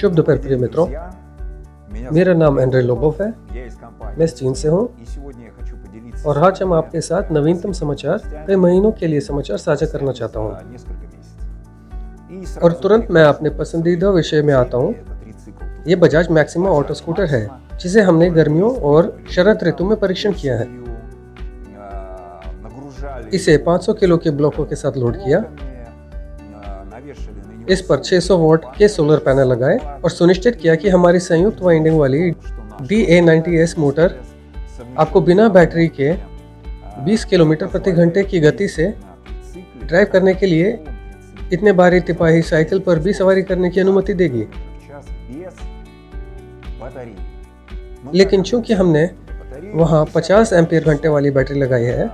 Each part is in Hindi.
शुभ दोपहर प्रिय मित्रों, मेरा नाम एंड्रे लोबोव है। मैं चीन से हूँ और आज हम आपके साथ नवीनतम समाचार, कई महीनों के लिए समाचार साझा करना चाहता हूँ। और तुरंत मैं अपने पसंदीदा विषय में आता हूँ। ये बजाज मैक्सिमा ऑटो स्कूटर है, जिसे हमने गर्मियों और शरद ऋतु में परीक्षण किया है। इसे 500 किलो के ब्लॉकों के साथ लोड किया, इस पर 600 वॉट के सोलर पैनल लगाए और सुनिश्चित किया कि हमारी संयुक्त वाइंडिंग वाली DA90S मोटर आपको बिना बैटरी के 20 किलोमीटर प्रति घंटे की गति से ड्राइव करने के लिए इतने भारी तिपाही साइकिल पर भी सवारी करने की अनुमति देगी। लेकिन चूंकि हमने वहां 50 एम्पीयर घंटे वाली बैटरी लगाई है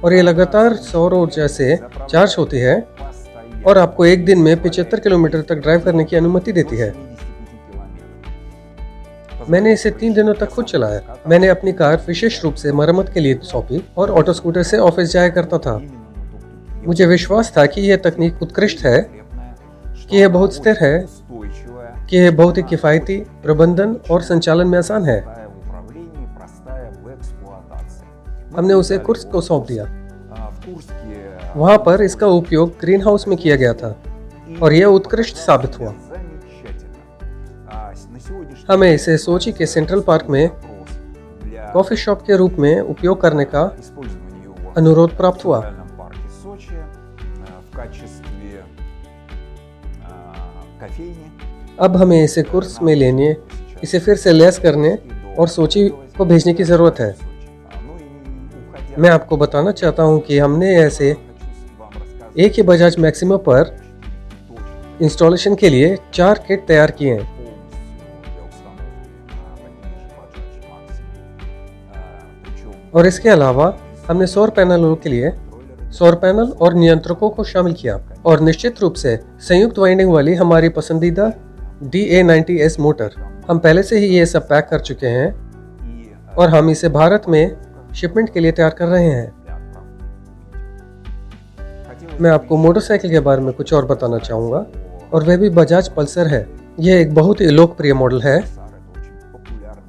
और ये लगातार सौर ऊर्जा से चार्ज होती है और आपको एक दिन में 75 किलोमीटर तक ड्राइव करने की अनुमति देती है। मैंने इसे 3 दिनों तक खुद चलाया। मैंने अपनी कार विशेष रूप से मरम्मत के लिए सौंपी और ऑटो स्कूटर से ऑफिस जाया करता था। मुझे विश्वास था कि यह तकनीक उत्कृष्ट है, कि यह बहुत स्थिर है, कि यह बहुत ही किफायती, प्रबंधन और संचालन में आसान है। हमने उसे कुर्स को सौंप दिया। वहां पर इसका उपयोग ग्रीन हाउस में किया गया था और यह उत्कृष्ट साबित हुआ। हमें इसे सोची के सेंट्रल पार्क में कॉफी शॉप के रूप में उपयोग करने का अनुरोध प्राप्त हुआ। अब हमें इसे कुर्स में लेने, इसे फिर से लैस करने और सोची को भेजने की जरूरत है। मैं आपको बताना चाहता हूं कि हमने ऐसे एक ही बजाज मैक्सिमा पर इंस्टॉलेशन के लिए 4 किट तैयार किए हैं। और इसके अलावा हमने सौर पैनलों के लिए सौर पैनल और नियंत्रकों को शामिल किया और निश्चित रूप से संयुक्त वाइंडिंग वाली हमारी पसंदीदा DA90S मोटर। हम पहले से ही ये सब पैक कर चुके हैं और हम इसे भारत में शिपमेंट के लिए तैयार कर रहे हैं। मैं आपको मोटरसाइकिल के बारे में कुछ और बताना चाहूँगा और वह भी बजाज पल्सर है। यह एक बहुत ही लोकप्रिय मॉडल है,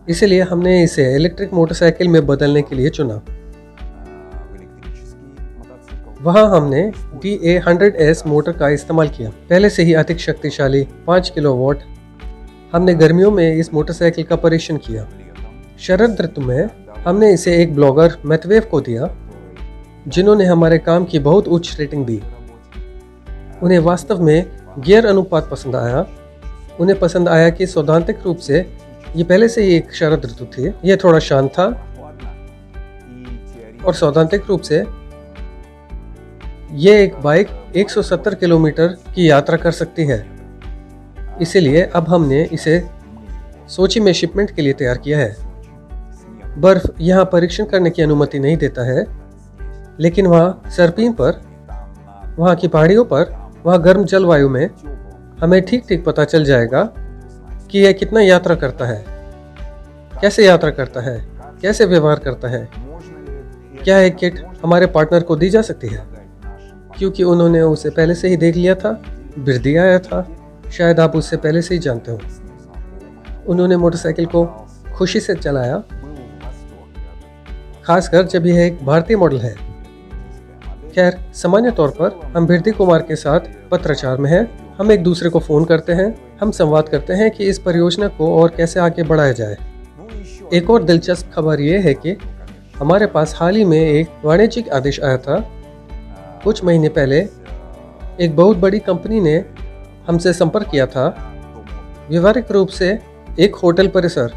इसलिए हमने इसे इलेक्ट्रिक मोटरसाइकिल में बदलने के लिए चुना। वहाँ हमने DA100S मोटर का इस्तेमाल किया, पहले से ही अधिक शक्तिशाली 5 किलोवाट। हमने गर्मियों में इस मोटरसाइकिल का परीक्षण किया। शरद ऋतु में हमने इसे एक ब्लॉगर मैथवेव को दिया, जिन्होंने हमारे काम की बहुत उच्च रेटिंग दी। उन्हें वास्तव में गियर अनुपात पसंद आया। उन्हें पसंद आया कि सैद्धांतिक रूप से ये पहले से ही एक शरद ऋतु थी। यह थोड़ा शांत था और सैद्धांतिक रूप से ये एक बाइक 170 किलोमीटर की यात्रा कर सकती है। इसीलिए अब हमने इसे सोची में शिपमेंट के लिए तैयार किया है। बर्फ यहाँ परीक्षण करने की अनुमति नहीं देता है, लेकिन वहाँ सर्पिन पर, वहाँ की पहाड़ियों पर, वहाँ गर्म जलवायु में हमें ठीक ठीक पता चल जाएगा कि यह कितना यात्रा करता है, कैसे यात्रा करता है, कैसे व्यवहार करता है। क्या एक किट हमारे पार्टनर को दी जा सकती है, क्योंकि उन्होंने उसे पहले से ही देख लिया था, बिरदी आया था। शायद आप उससे पहले से ही जानते हो। उन्होंने मोटरसाइकिल को खुशी से चलाया, खासकर जब यह एक भारतीय मॉडल है। खैर, सामान्य तौर पर हम बिरदी कुमार के साथ पत्राचार में हैं। हम एक दूसरे को फ़ोन करते हैं, हम संवाद करते हैं कि इस परियोजना को और कैसे आगे बढ़ाया जाए। एक और दिलचस्प खबर यह है कि हमारे पास हाल ही में एक वाणिज्यिक आदेश आया था। कुछ महीने पहले एक बहुत बड़ी कंपनी ने हमसे संपर्क किया था, व्यवहारिक रूप से एक होटल परिसर।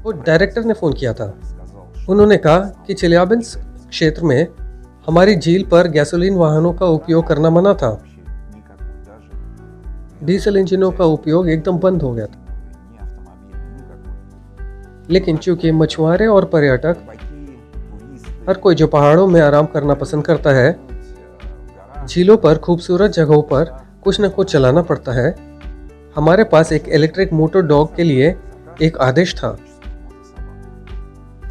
वो डायरेक्टर ने फ़ोन किया था। उन्होंने कहा कि चेलियाबिंस्क क्षेत्र में हमारी झील पर गैसोलीन वाहनों का उपयोग करना मना था। डीजल इंजनों का उपयोग एकदम बंद हो गया था। लेकिन चूंकि मछुआरे और पर्यटक, हर कोई जो पहाड़ों में आराम करना पसंद करता है, झीलों पर खूबसूरत जगहों पर कुछ न कुछ चलाना पड़ता है, हमारे पास एक इलेक्ट्रिक मोटर डॉग के लिए एक आदेश था।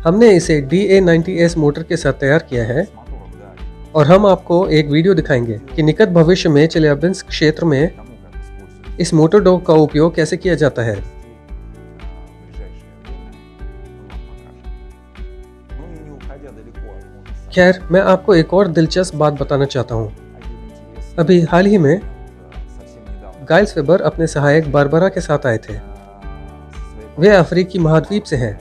हमने इसे DA90S मोटर के साथ तैयार किया है और हम आपको एक वीडियो दिखाएंगे कि निकट भविष्य में चेलियाबिंस्क क्षेत्र में इस मोटर डॉग का उपयोग कैसे किया जाता है। खैर, मैं आपको एक और दिलचस्प बात बताना चाहता हूँ। अभी हाल ही में गाइल्स वेबर अपने सहायक बारबरा के साथ आए थे। वे अफ्रीकी महाद्वीप से हैं।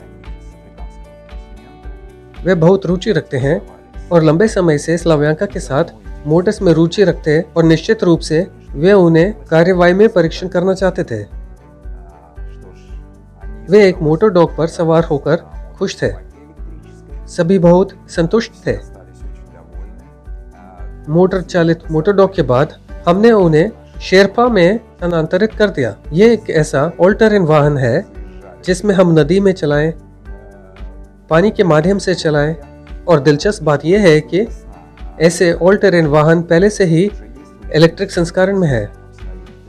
वे बहुत रुचि रखते हैं और लंबे समय से स्लाव्यांका के साथ मोटर्स में रुचि रखते और निश्चित रूप से वे उन्हें कार्यवाही में परीक्षण करना चाहते थे। वे एक मोटर डॉग पर सवार होकर खुश थे। सभी बहुत संतुष्ट थे। मोटर चालित मोटर डॉग के बाद हमने उन्हें शेरपा में स्थानांतरित कर दिया। ये एक ऐसा ऑल टेरेन वाहन है जिसमें हम नदी में चलाएं, पानी के माध्यम से चलाएं, और दिलचस्प बात यह है कि ऐसे ऑल टेरेन वाहन पहले से ही इलेक्ट्रिक संस्करण में है।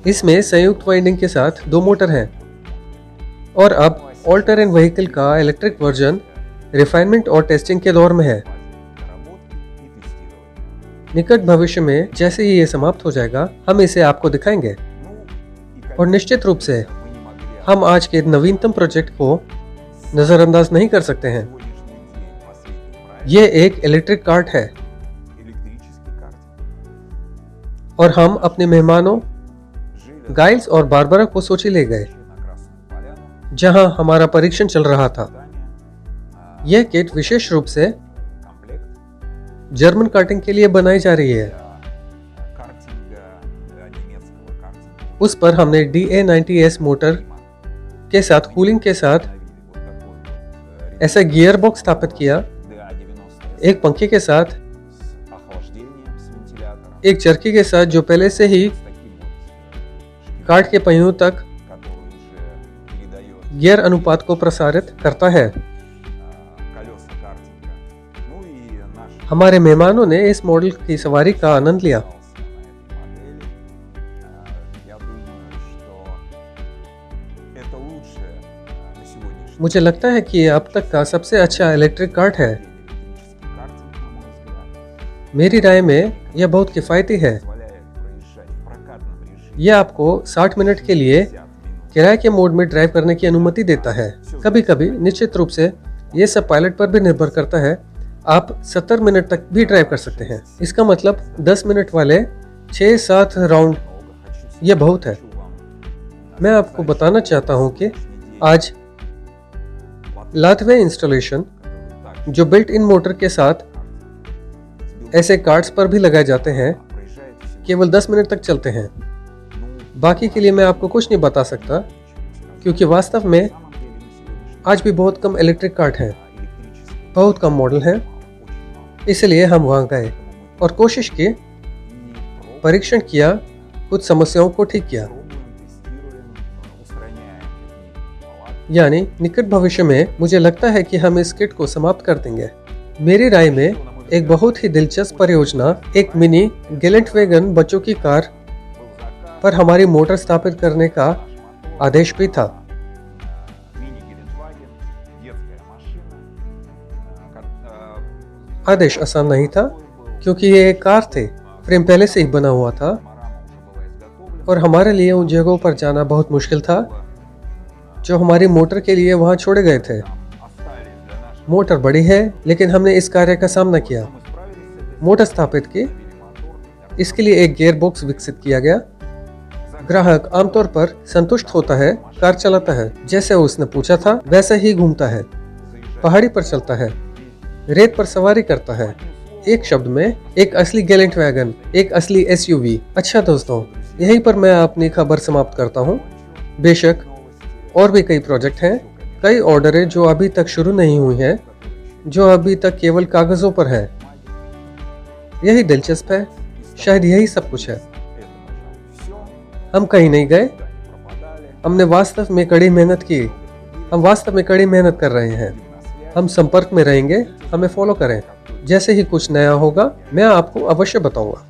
इसमें संयुक्त वाइंडिंग के साथ 2 मोटर हैं और अब ऑल टेरेन व्हीकल का इलेक्ट्रिक वर्जन रिफाइनमेंट और टेस्टिंग के दौर में है। निकट भविष्य में जैसे ही ये समाप्त हो जाएगा, हम इसे आपको दिखाएंगे। और निश्चित रूप से हम आज के नवीनतम प्रोजेक्ट को नजरअंदाज नहीं कर सकते हैं। ये एक इलेक्ट्रिक कार्ट है और हम अपने मेहमानों गाइल्स और बारबरा को सोची ले गए, जहां हमारा परीक्षण चल रहा था। यह किट विशेष रूप से जर्मन कार्टिंग के लिए बनाई जा रही है। उस पर हमने DA90S मोटर के साथ कूलिंग के साथ ऐसा गियर बॉक्स स्थापित किया, एक पंखे के साथ, एक चरखी के साथ जो पहले से ही कार्ट के पहियों तक गियर अनुपात को प्रसारित करता है। हमारे मेहमानों ने इस मॉडल की सवारी का आनंद लिया। मुझे लगता है कि ये अब तक का सबसे अच्छा इलेक्ट्रिक कार्ट है। मेरी राय में यह बहुत किफ़ायती है। यह आपको 60 मिनट के लिए किराए के मोड में ड्राइव करने की अनुमति देता है। कभी कभी निश्चित रूप से ये सब पायलट पर भी निर्भर करता है। आप 70 मिनट तक भी ड्राइव कर सकते हैं। इसका मतलब 10 मिनट वाले 6-7 राउंड, ये बहुत है। मैं आपको बताना चाहता हूँ कि आज लातवे इंस्टॉलेशन जो बिल्ट इन मोटर के साथ ऐसे कार्ट्स पर भी लगाए जाते हैं, केवल 10 मिनट तक चलते हैं। बाकी के लिए मैं आपको कुछ नहीं बता सकता, क्योंकि वास्तव में आज भी बहुत कम इलेक्ट्रिक कार्ट हैं, बहुत कम मॉडल हैं। इसलिए हम वहाँ गए और कोशिश की, परीक्षण किया, कुछ समस्याओं को ठीक किया। यानी निकट भविष्य में मुझे लगता है कि हम इस किट को समाप्त कर देंगे। मेरी राय में एक बहुत ही दिलचस्प परियोजना एक मिनी गेलेंटवेगन बच्चों की कार पर हमारी मोटर स्थापित करने का आदेश भी था। आदेश आसान नहीं था, क्योंकि ये एक कार थे, फ्रेम पहले से ही बना हुआ था और हमारे लिए उन जगहों पर जाना बहुत मुश्किल था जो हमारी मोटर के लिए वहां छोड़े गए थे। मोटर बड़ी है, लेकिन हमने इस कार्य का सामना किया। मोटर स्थापित की, इसके लिए एक गियर बॉक्स विकसित किया गया। ग्राहक आमतौर पर संतुष्ट होता है, कार चलाता है, जैसे उसने पूछा था वैसे ही घूमता है, पहाड़ी पर चलता है, रेत पर सवारी करता है। एक शब्द में एक असली गेलेंटवैगन, एक असली SUV। अच्छा दोस्तों, यहीं पर मैं अपनी खबर समाप्त करता हूँ। बेशक और भी कई प्रोजेक्ट हैं, कई ऑर्डरें जो अभी तक शुरू नहीं हुई हैं, जो अभी तक केवल कागजों पर है। यही दिलचस्प है, शायद यही सब कुछ है। हम कहीं नहीं गए, हमने वास्तव में कड़ी मेहनत की। हम वास्तव में कड़ी मेहनत कर रहे हैं। हम संपर्क में रहेंगे, हमें फॉलो करें। जैसे ही कुछ नया होगा मैं आपको अवश्य बताऊंगा।